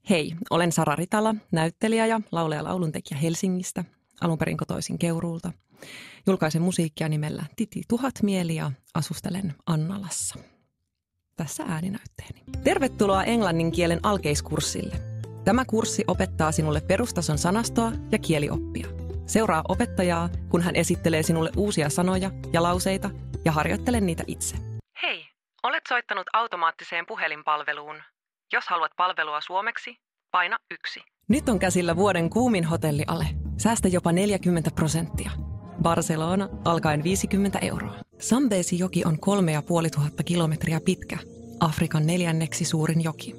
Hei, olen Sara Ritala, näyttelijä ja laulaja lauluntekijä Helsingistä, alun perin kotoisin Keuruulta. Julkaisen musiikkia nimellä Titi Tuhatmieli ja asustelen Annalassa. Tässä ääninäytteeni. Tervetuloa englannin kielen alkeiskurssille. Tämä kurssi opettaa sinulle perustason sanastoa ja kielioppia. Seuraa opettajaa, kun hän esittelee sinulle uusia sanoja ja lauseita ja harjoittele niitä itse. Hei, olet soittanut automaattiseen puhelinpalveluun. Jos haluat palvelua suomeksi, paina 1. Nyt on käsillä vuoden kuumin hotelliale. Säästä jopa 40%. Barcelona alkaen 50 €. Zambezi-joki on 3500 kilometriä pitkä, Afrikan 4. suurin joki.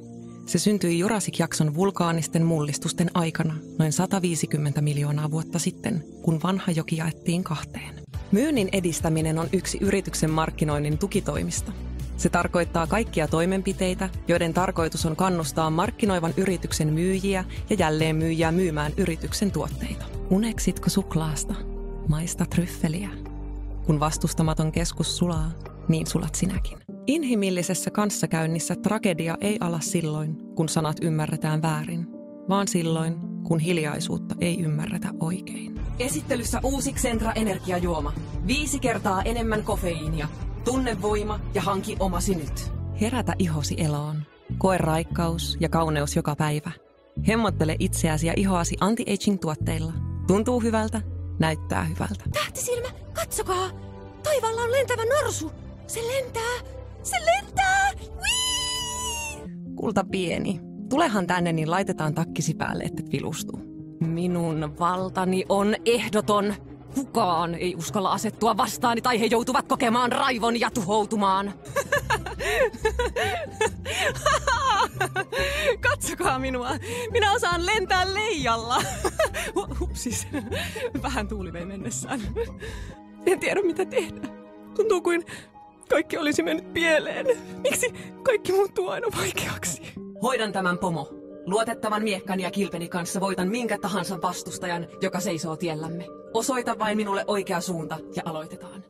Se syntyi Jurassic-jakson vulkaanisten mullistusten aikana noin 150 miljoonaa vuotta sitten, kun vanha joki jaettiin kahteen. Myynnin edistäminen on yksi yrityksen markkinoinnin tukitoimista. Se tarkoittaa kaikkia toimenpiteitä, joiden tarkoitus on kannustaa markkinoivan yrityksen myyjiä ja jälleenmyyjiä myymään yrityksen tuotteita. Uneksitko suklaasta? Maista tryffeliä. Kun vastustamaton keskus sulaa, niin sulat sinäkin. Inhimillisessä kanssakäynnissä tragedia ei ala silloin, kun sanat ymmärretään väärin, vaan silloin, kun hiljaisuutta ei ymmärretä oikein. Esittelyssä uusi Xentra-energiajuoma. 5 kertaa enemmän kofeiinia. Tunne voima ja hanki omasi nyt. Herätä ihosi eloon. Koe raikkaus ja kauneus joka päivä. Hemmottele itseäsi ja ihoasi anti-aging-tuotteilla. Tuntuu hyvältä, näyttää hyvältä. Tähtisilmä, katsokaa! Taivaalla on lentävä norsu. Se lentää! Se lentää! Whee! Kulta pieni. Tulehan tänne, niin laitetaan takkisi päälle, että vilustuu. Minun valtani on ehdoton. Kukaan ei uskalla asettua vastaani tai he joutuvat kokemaan raivon ja tuhoutumaan. Katsokaa minua. Minä osaan lentää leijalla. Hupsis. Vähän tuuli vei mennessään. En tiedä mitä tehdä. Tuntuu kuin kaikki olisi mennyt pieleen. Miksi kaikki muuttuu aina vaikeaksi? Hoidan tämän, pomo. Luotettavan miekkani ja kilpeni kanssa voitan minkä tahansa vastustajan, joka seisoo tiellämme. Osoita vain minulle oikea suunta ja aloitetaan.